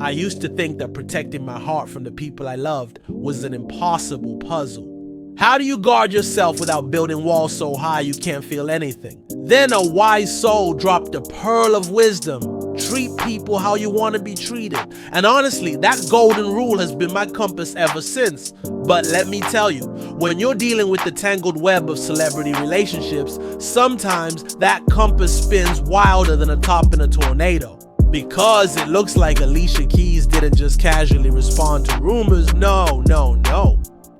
I used to think that protecting my heart from the people I loved was an impossible puzzle. How do you guard yourself without building walls so high you can't feel anything? Then a wise soul dropped a pearl of wisdom. Treat people how you want to be treated. And honestly, that golden rule has been my compass ever since. But let me tell you, when you're dealing with the tangled web of celebrity relationships, sometimes that compass spins wilder than a top in a tornado. Because it looks like Alicia Keys didn't just casually respond to rumors. No.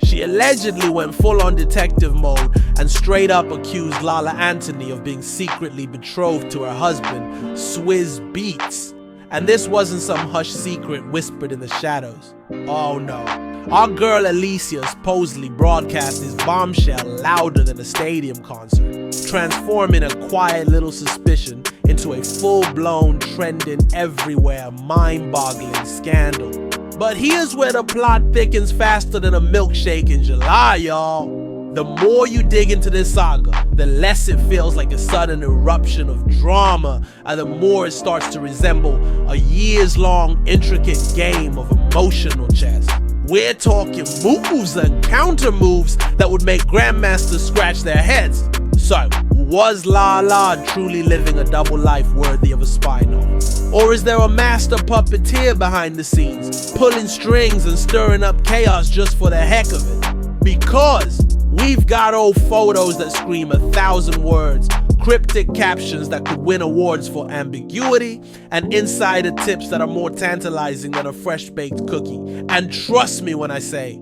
She allegedly went full-on detective mode and straight up accused Lala Anthony of being secretly betrothed to her husband, Swizz Beatz. And this wasn't some hush secret whispered in the shadows. Oh no. Our girl Alicia supposedly broadcast this bombshell louder than a stadium concert, transforming a quiet little suspicion into a full-blown, trending everywhere, mind-boggling scandal. But here's where the plot thickens faster than a milkshake in July, y'all. The more you dig into this saga, the less it feels like a sudden eruption of drama, and the more it starts to resemble a years-long, intricate game of emotional chess. We're talking moves and counter moves that would make grandmasters scratch their heads. So, was Lala truly living a double life worthy of a spy novel? Or is there a master puppeteer behind the scenes, pulling strings and stirring up chaos just for the heck of it? Because we've got old photos that scream 1,000 words, cryptic captions that could win awards for ambiguity, and insider tips that are more tantalizing than a fresh-baked cookie. And trust me when I say,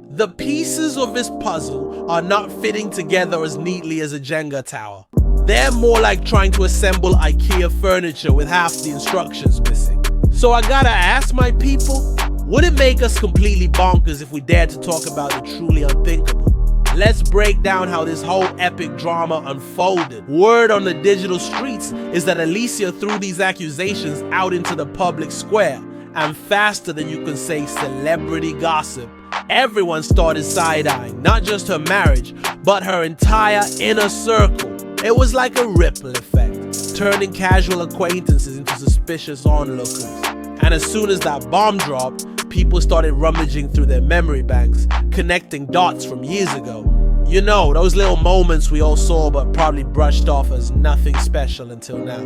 the pieces of this puzzle are not fitting together as neatly as a Jenga tower. They're more like trying to assemble IKEA furniture with half the instructions missing. So I gotta ask my people, would it make us completely bonkers if we dared to talk about the truly unthinkable? Let's break down how this whole epic drama unfolded. Word on the digital streets is that Alicia threw these accusations out into the public square, and faster than you can say celebrity gossip, everyone started side-eyeing not just her marriage, but her entire inner circle. It was like a ripple effect, turning casual acquaintances into suspicious onlookers. And as soon as that bomb dropped, people started rummaging through their memory banks, connecting dots from years ago. You know, those little moments we all saw but probably brushed off as nothing special until now.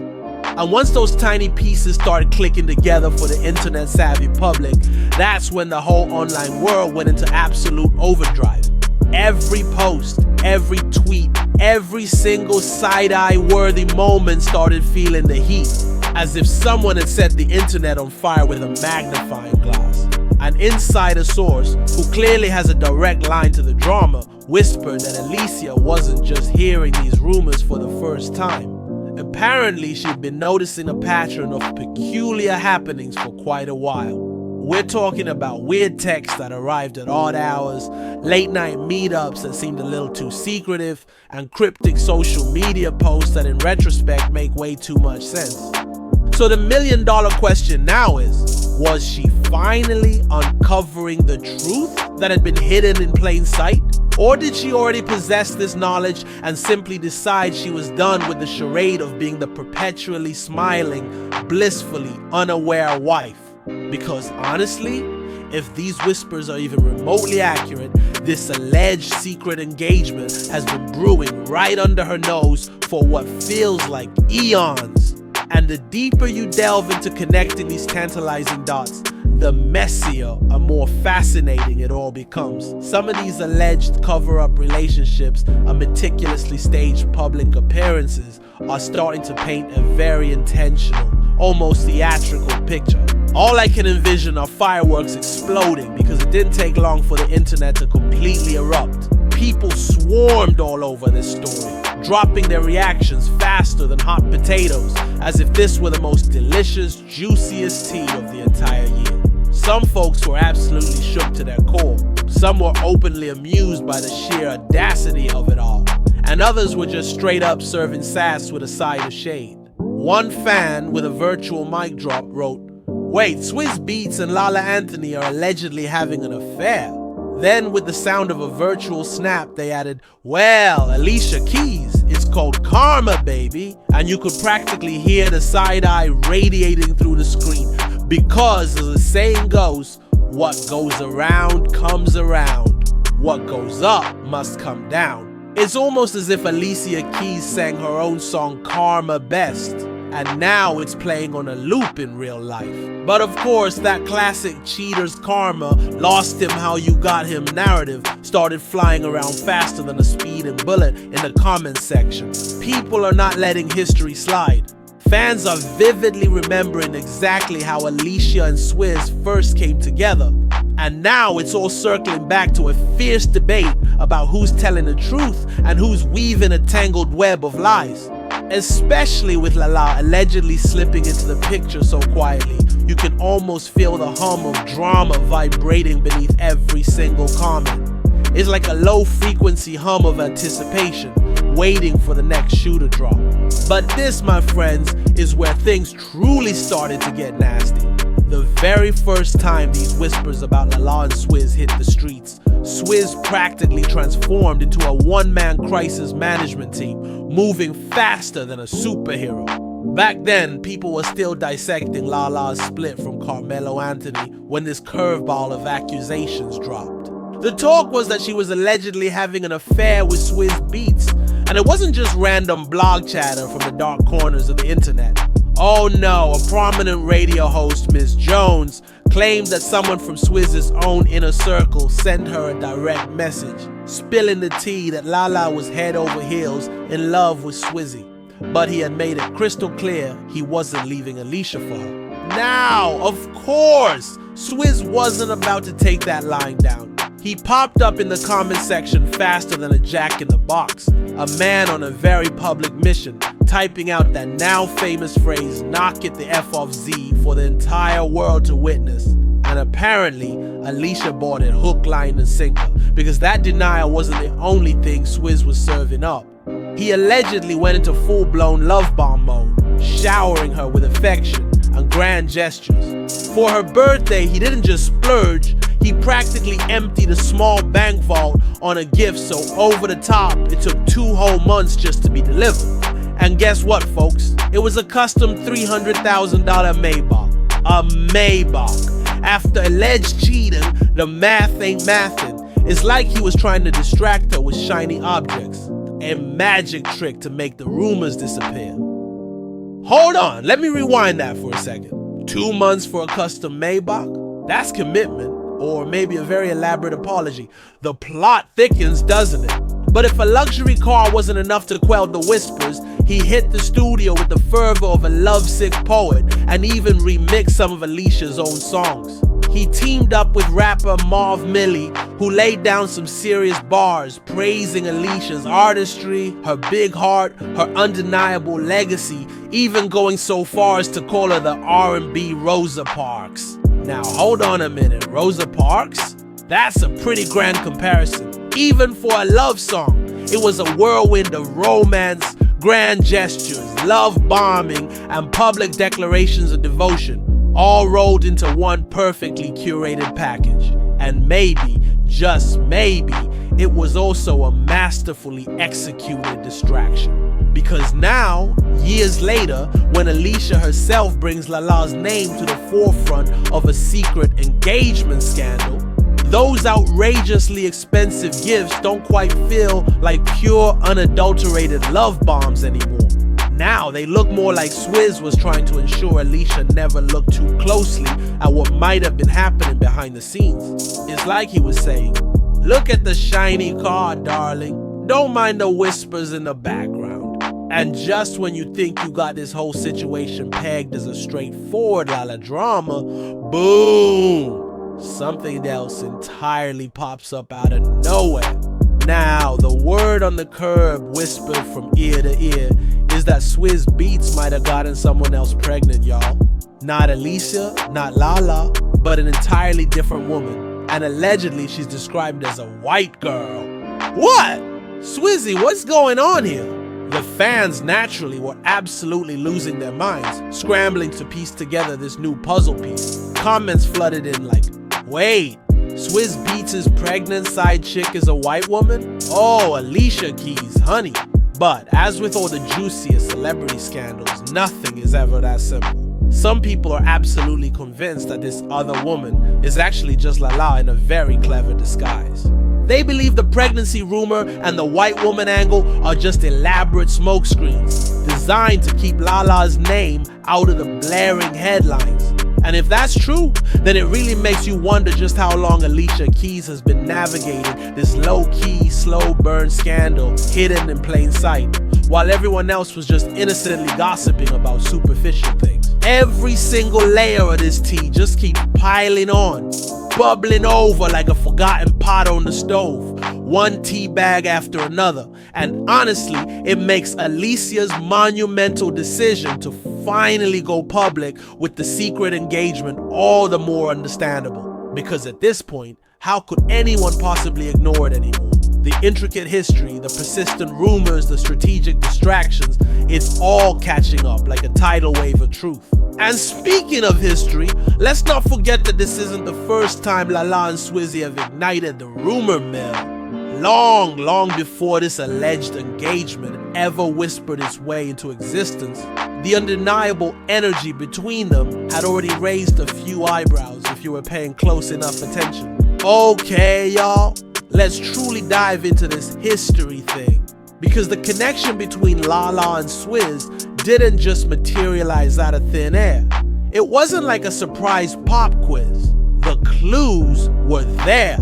And once those tiny pieces started clicking together for the internet-savvy public, that's when the whole online world went into absolute overdrive. Every post, every tweet, every single side-eye worthy moment started feeling the heat, as if someone had set the internet on fire with a magnifying glass. An insider source, who clearly has a direct line to the drama, whispered that Alicia wasn't just hearing these rumors for the first time. Apparently, she'd been noticing a pattern of peculiar happenings for quite a while. We're talking about weird texts that arrived at odd hours, late-night meetups that seemed a little too secretive, and cryptic social media posts that in retrospect make way too much sense. So the million-dollar question now is, was she finally uncovering the truth that had been hidden in plain sight? Or did she already possess this knowledge and simply decide she was done with the charade of being the perpetually smiling, blissfully unaware wife? Because honestly, if these whispers are even remotely accurate, this alleged secret engagement has been brewing right under her nose for what feels like eons. And the deeper you delve into connecting these tantalizing dots, the messier and more fascinating it all becomes. Some of these alleged cover-up relationships and meticulously staged public appearances are starting to paint a very intentional, almost theatrical picture. All I can envision are fireworks exploding because it didn't take long for the internet to completely erupt. People swarmed all over this story, dropping their reactions faster than hot potatoes, as if this were the most delicious, juiciest tea of the entire year. Some folks were absolutely shook to their core. Some were openly amused by the sheer audacity of it all. And others were just straight up serving sass with a side of shade. One fan with a virtual mic drop wrote, "Wait, Swizz Beatz and Lala Anthony are allegedly having an affair." Then with the sound of a virtual snap, they added, "Well, Alicia Keys, it's called karma, baby." And you could practically hear the side eye radiating through the screen. Because, as the saying goes, what goes around comes around. What goes up must come down. It's almost as if Alicia Keys sang her own song Karma best, and now it's playing on a loop in real life. But of course, that classic cheater's karma, lost him how you got him narrative started flying around faster than a speeding bullet in the comments section. People are not letting history slide. Fans are vividly remembering exactly how Alicia and Swizz first came together. And now it's all circling back to a fierce debate about who's telling the truth and who's weaving a tangled web of lies. Especially with Lala allegedly slipping into the picture so quietly, you can almost feel the hum of drama vibrating beneath every single comment. It's like a low-frequency hum of anticipation, waiting for the next shoe to drop. But this, my friends, is where things truly started to get nasty. The very first time these whispers about Lala and Swizz hit the streets, Swizz practically transformed into a one-man crisis management team, moving faster than a superhero. Back then, people were still dissecting Lala's split from Carmelo Anthony when this curveball of accusations dropped. The talk was that she was allegedly having an affair with Swizz Beatz, and it wasn't just random blog chatter from the dark corners of the internet. Oh no, a prominent radio host, Ms. Jones, claimed that someone from Swizz's own inner circle sent her a direct message, spilling the tea that Lala was head over heels in love with Swizzy. But he had made it crystal clear he wasn't leaving Alicia for her. Now, of course, Swizz wasn't about to take that lying down. He popped up in the comment section faster than a jack in the box, a man on a very public mission, typing out that now famous phrase, "knock it the F off Z," for the entire world to witness. And apparently, Alicia bought it hook, line, and sinker, because that denial wasn't the only thing Swizz was serving up. He allegedly went into full-blown love bomb mode, showering her with affection and grand gestures. For her birthday, he didn't just splurge, he practically emptied a small bank vault on a gift so over the top it took 2 whole months just to be delivered. And guess what, folks? It was a custom $300,000 Maybach. A Maybach. After alleged cheating, the math ain't mathin'. It's like he was trying to distract her with shiny objects. A magic trick to make the rumors disappear. Hold on, let me rewind that for a second. 2 months for a custom Maybach? That's commitment, or maybe a very elaborate apology. The plot thickens, doesn't it? But if a luxury car wasn't enough to quell the whispers, he hit the studio with the fervor of a lovesick poet and even remixed some of Alicia's own songs. He teamed up with rapper Marv Millie, who laid down some serious bars praising Alicia's artistry, her big heart, her undeniable legacy, even going so far as to call her the R&B Rosa Parks. Now hold on a minute, Rosa Parks? That's a pretty grand comparison. Even for a love song, it was a whirlwind of romance, grand gestures, love bombing, and public declarations of devotion, all rolled into one perfectly curated package. And maybe, just maybe, it was also a masterfully executed distraction. Because now, years later, when Alicia herself brings Lala's name to the forefront of a secret engagement scandal, those outrageously expensive gifts don't quite feel like pure, unadulterated love bombs anymore. Now they look more like Swizz was trying to ensure Alicia never looked too closely at what might have been happening behind the scenes. It's like he was saying, look at the shiny car, darling. Don't mind the whispers in the background. And just when you think you got this whole situation pegged as a straightforward Lala drama, boom! Something else entirely pops up out of nowhere. Now, the word on the curb whispered from ear to ear is that Swizz Beatz might have gotten someone else pregnant, y'all. Not Alicia, not Lala, but an entirely different woman. And allegedly, she's described as a white girl. What? Swizzy, what's going on here? The fans naturally were absolutely losing their minds, scrambling to piece together this new puzzle piece. Comments flooded in like, wait, Swizz Beatz' pregnant side chick is a white woman? Oh, Alicia Keys, honey. But as with all the juiciest celebrity scandals, nothing is ever that simple. Some people are absolutely convinced that this other woman is actually just Lala in a very clever disguise. They believe the pregnancy rumor and the white woman angle are just elaborate smokescreens designed to keep Lala's name out of the blaring headlines. And if that's true, then it really makes you wonder just how long Alicia Keys has been navigating this low-key, slow-burn scandal hidden in plain sight, while everyone else was just innocently gossiping about superficial things. Every single layer of this tea just keeps piling on, bubbling over like a forgotten pot on the stove, one tea bag after another. And honestly, it makes Alicia's monumental decision to finally go public with the secret engagement all the more understandable. Because at this point, how could anyone possibly ignore it anymore? The intricate history, the persistent rumors, the strategic distractions, it's all catching up like a tidal wave of truth. And speaking of history, let's not forget that this isn't the first time Lala and Swizz have ignited the rumor mill. Long before this alleged engagement ever whispered its way into existence, the undeniable energy between them had already raised a few eyebrows if you were paying close enough attention. Okay, y'all, let's truly dive into this history thing, because the connection between Lala and Swizz didn't just materialize out of thin air. It wasn't like a surprise pop quiz. The clues were there.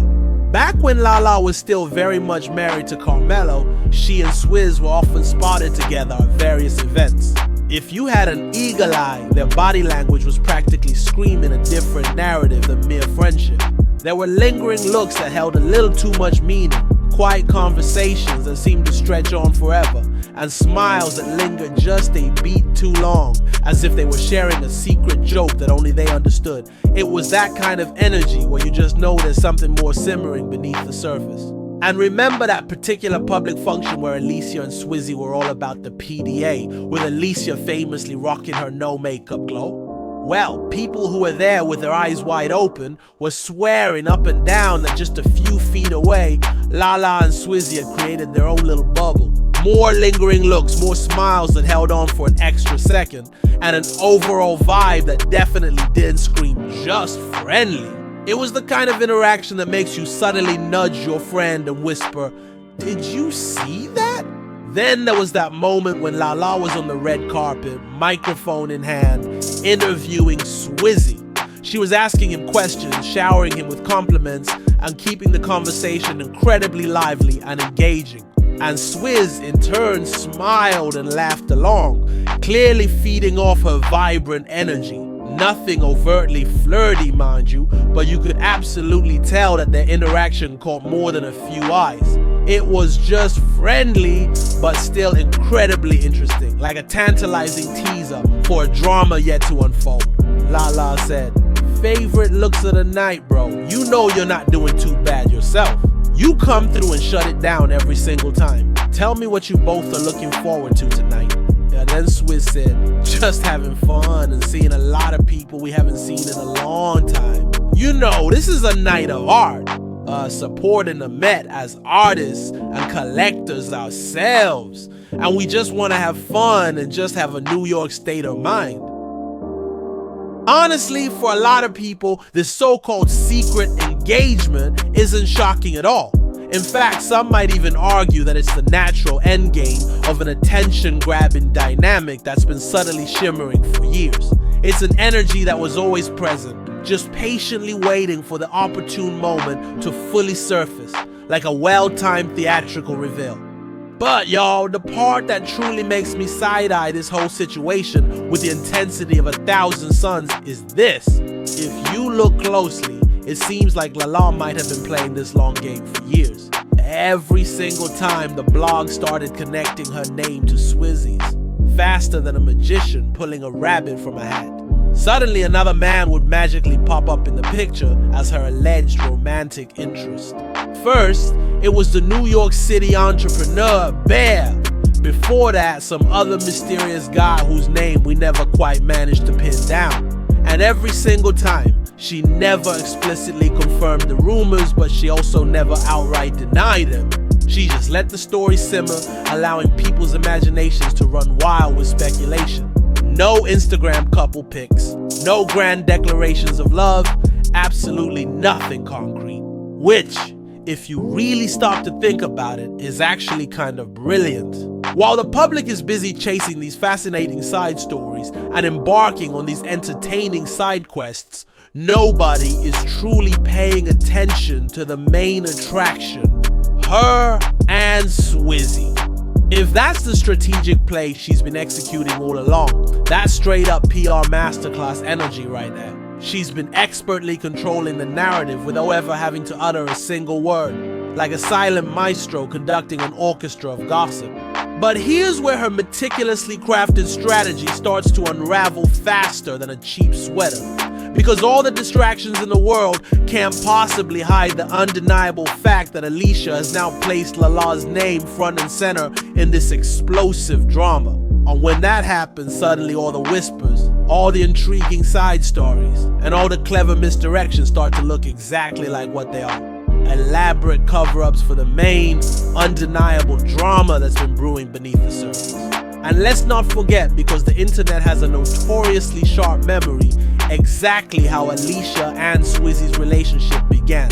Back when Lala was still very much married to Carmelo, she and Swizz were often spotted together at various events. If you had an eagle eye, their body language was practically screaming a different narrative than mere friendship. There were lingering looks that held a little too much meaning, quiet conversations that seemed to stretch on forever, and smiles that lingered just a beat too long, as if they were sharing a secret joke that only they understood. It was that kind of energy where you just know there's something more simmering beneath the surface. And remember that particular public function where Alicia and Swizzy were all about the PDA, with Alicia famously rocking her no makeup glow? Well, people who were there with their eyes wide open were swearing up and down that just a few feet away, Lala and Swizzy had created their own little bubble. More lingering looks, more smiles that held on for an extra second, and an overall vibe that definitely didn't scream just friendly. It was the kind of interaction that makes you suddenly nudge your friend and whisper, "Did you see that?" Then there was that moment when Lala was on the red carpet, microphone in hand, interviewing Swizzy. She was asking him questions, showering him with compliments, and keeping the conversation incredibly lively and engaging. And Swizz, in turn, smiled and laughed along, clearly feeding off her vibrant energy. Nothing overtly flirty, mind you, but you could absolutely tell that their interaction caught more than a few eyes. It was just friendly, but still incredibly interesting, like a tantalizing teaser for a drama yet to unfold. Lala said, "Favorite looks of the night, bro. You know you're not doing too bad yourself. You come through and shut it down every single time. Tell me what you both are looking forward to tonight." And then Swizz said, "Just having fun and seeing a lot of people we haven't seen in a long time. You know, this is a night of art. Supporting the Met as artists and collectors ourselves. And we just want to have fun and just have a New York state of mind." Honestly, for a lot of people, this so-called secret engagement isn't shocking at all. In fact, some might even argue that it's the natural endgame of an attention-grabbing dynamic that's been subtly shimmering for years. It's an energy that was always present, just patiently waiting for the opportune moment to fully surface, like a well-timed theatrical reveal. But y'all, the part that truly makes me side-eye this whole situation with the intensity of 1,000 suns is this. If you look closely, it seems like Lala might have been playing this long game for years. Every single time the blog started connecting her name to Swizzy's, faster than a magician pulling a rabbit from a hat. Suddenly another man would magically pop up in the picture as her alleged romantic interest. First, it was the New York City entrepreneur, Bear. Before that, some other mysterious guy whose name we never quite managed to pin down. And every single time, she never explicitly confirmed the rumors, but she also never outright denied them. She just let the story simmer, allowing people's imaginations to run wild with speculation. No Instagram couple pics, no grand declarations of love, absolutely nothing concrete. Which, if you really stop to think about it, is actually kind of brilliant. While the public is busy chasing these fascinating side stories and embarking on these entertaining side quests, nobody is truly paying attention to the main attraction, her and Swizzy. If that's the strategic play she's been executing all along, that's straight up PR masterclass energy right there. She's been expertly controlling the narrative without ever having to utter a single word, like a silent maestro conducting an orchestra of gossip. But here's where her meticulously crafted strategy starts to unravel faster than a cheap sweater. Because all the distractions in the world can't possibly hide the undeniable fact that Alicia has now placed Lala's name front and center in this explosive drama. And when that happens, suddenly all the whispers, all the intriguing side stories, and all the clever misdirections start to look exactly like what they are. Elaborate cover-ups for the main, undeniable drama that's been brewing beneath the surface. And let's not forget, because the internet has a notoriously sharp memory, exactly how Alicia and Swizzy's relationship began.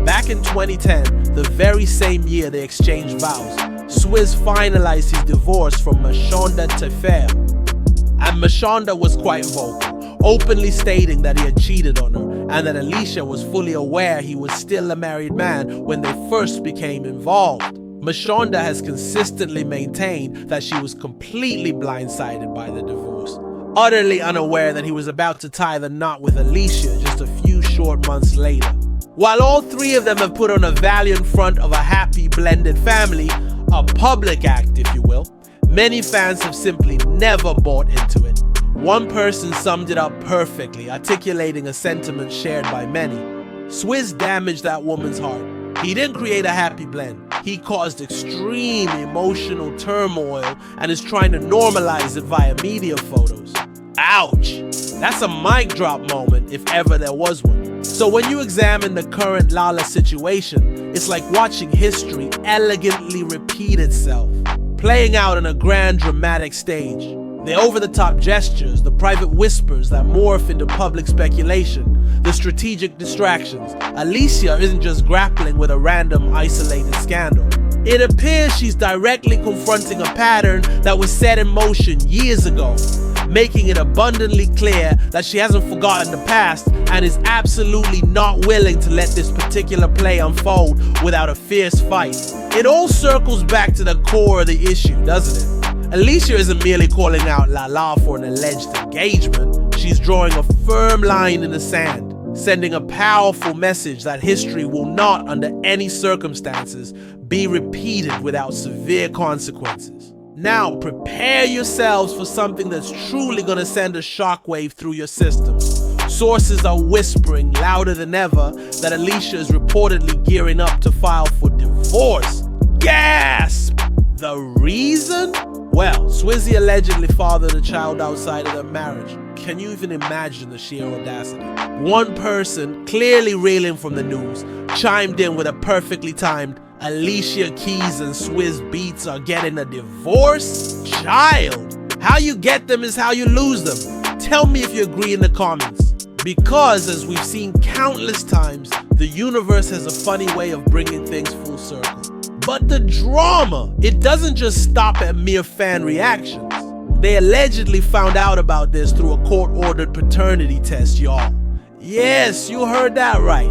Back in 2010, the very same year they exchanged vows, Swizz finalized his divorce from Mashonda Tefea. And Mashonda was quite vocal, openly stating that he had cheated on her and that Alicia was fully aware he was still a married man when they first became involved. Mashonda has consistently maintained that she was completely blindsided by the divorce, utterly unaware that he was about to tie the knot with Alicia just a few short months later. While all three of them have put on a valiant front of a happy blended family, a public act if you will, many fans have simply never bought into it. One person summed it up perfectly, articulating a sentiment shared by many. Swizz damaged that woman's heart. He didn't create a happy blend. He caused extreme emotional turmoil and is trying to normalize it via media photos. Ouch! That's a mic drop moment if ever there was one. So when you examine the current Lala situation, it's like watching history elegantly repeat itself, playing out on a grand dramatic stage. The over-the-top gestures, the private whispers that morph into public speculation, the strategic distractions. Alicia isn't just grappling with a random, isolated scandal. It appears she's directly confronting a pattern that was set in motion years ago, making it abundantly clear that she hasn't forgotten the past and is absolutely not willing to let this particular play unfold without a fierce fight. It all circles back to the core of the issue, doesn't it? Alicia isn't merely calling out Lala for an alleged engagement. She's drawing a firm line in the sand, sending a powerful message that history will not, under any circumstances, be repeated without severe consequences. Now, prepare yourselves for something that's truly gonna send a shockwave through your systems. Sources are whispering louder than ever that Alicia is reportedly gearing up to file for divorce. Gasp! The reason? Well, Swizzy allegedly fathered a child outside of their marriage. Can you even imagine the sheer audacity? One person, clearly reeling from the news, chimed in with a perfectly timed Alicia Keys and Swizz Beatz are getting a divorce? Child! How you get them is how you lose them. Tell me if you agree in the comments. Because, as we've seen countless times, the universe has a funny way of bringing things full circle. But the drama, it doesn't just stop at mere fan reactions. They allegedly found out about this through a court-ordered paternity test, y'all. Yes, you heard that right.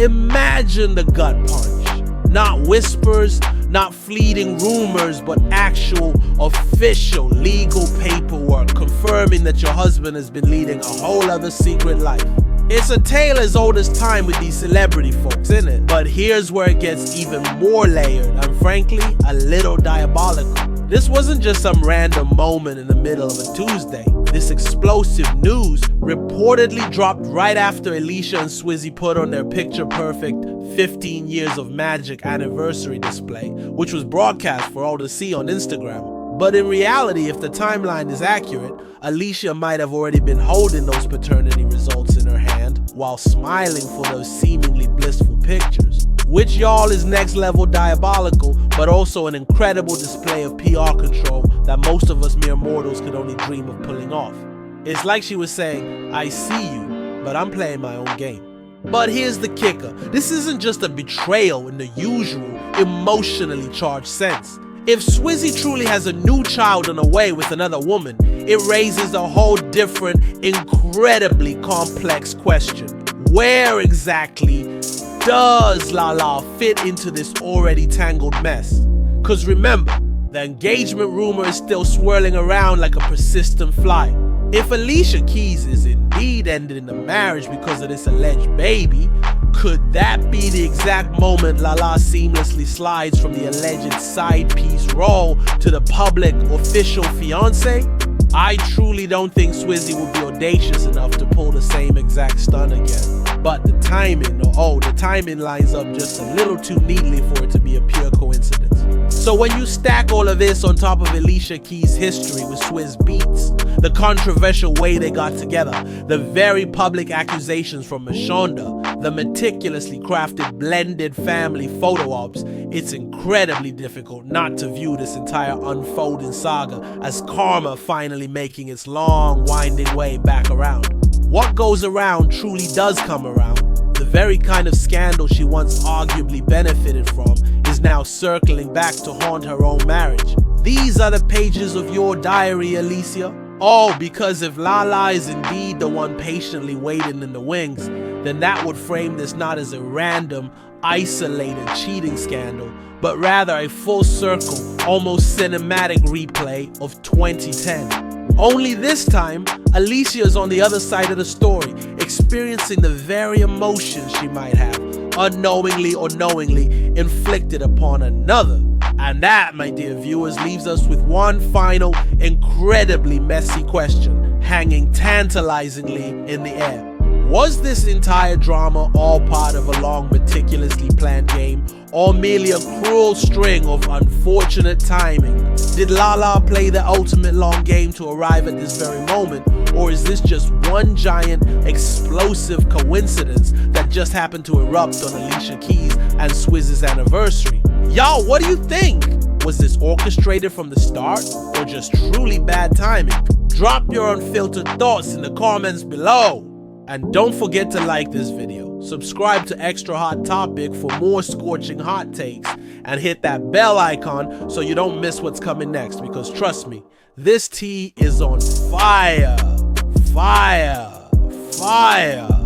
Imagine the gut punch. Not whispers, not fleeting rumors, but actual, official, legal paperwork confirming that your husband has been leading a whole other secret life. It's a tale as old as time with these celebrity folks, isn't it? But here's where it gets even more layered and frankly, a little diabolical. This wasn't just some random moment in the middle of a Tuesday. This explosive news reportedly dropped right after Alicia and Swizzy put on their picture-perfect 15 years of magic anniversary display, which was broadcast for all to see on Instagram. But in reality, if the timeline is accurate, Alicia might have already been holding those paternity results in her hand while smiling for those seemingly blissful pictures. which y'all is next level diabolical, but also an incredible display of PR control that most of us mere mortals could only dream of pulling off. It's like she was saying, I see you, but I'm playing my own game. But here's the kicker. This isn't just a betrayal in the usual emotionally charged sense. If Swizzy truly has a new child on the way with another woman, it raises a whole different, incredibly complex question. Where exactly does Lala fit into this already tangled mess? Cause remember, the engagement rumor is still swirling around like a persistent fly. If Alicia Keys is indeed ending the marriage because of this alleged baby, could that be the exact moment Lala seamlessly slides from the alleged side piece role to the public official fiance? I truly don't think Swizzy would be audacious enough to pull the same exact stunt again. But the timing lines up just a little too neatly for it to be a pure coincidence. So when you stack all of this on top of Alicia Keys' history with Swizz Beatz, the controversial way they got together, the very public accusations from Mashonda, the meticulously crafted blended family photo ops, it's incredibly difficult not to view this entire unfolding saga as karma finally making its long, winding way back around. What goes around truly does come around. The very kind of scandal she once arguably benefited from is now circling back to haunt her own marriage. These are the pages of your diary, Alicia. Oh, because if Lala is indeed the one patiently waiting in the wings, then that would frame this not as a random, isolated cheating scandal, but rather a full circle, almost cinematic replay of 2010. Only this time, Alicia is on the other side of the story, experiencing the very emotions she might have, unknowingly or knowingly, inflicted upon another. And that, my dear viewers, leaves us with one final, incredibly messy question, hanging tantalizingly in the air. Was this entire drama all part of a long, meticulously planned game, or merely a cruel string of unfortunate timing? Did Lala play the ultimate long game to arrive at this very moment, or is this just one giant, explosive coincidence that just happened to erupt on Alicia Keys and Swizz's anniversary? Y'all, what do you think? Was this orchestrated from the start, or just truly bad timing? Drop your unfiltered thoughts in the comments below. And don't forget to like this video, subscribe to Extra Hot Topic for more scorching hot takes, and hit that bell icon so you don't miss what's coming next, because trust me, this tea is on fire, fire, fire.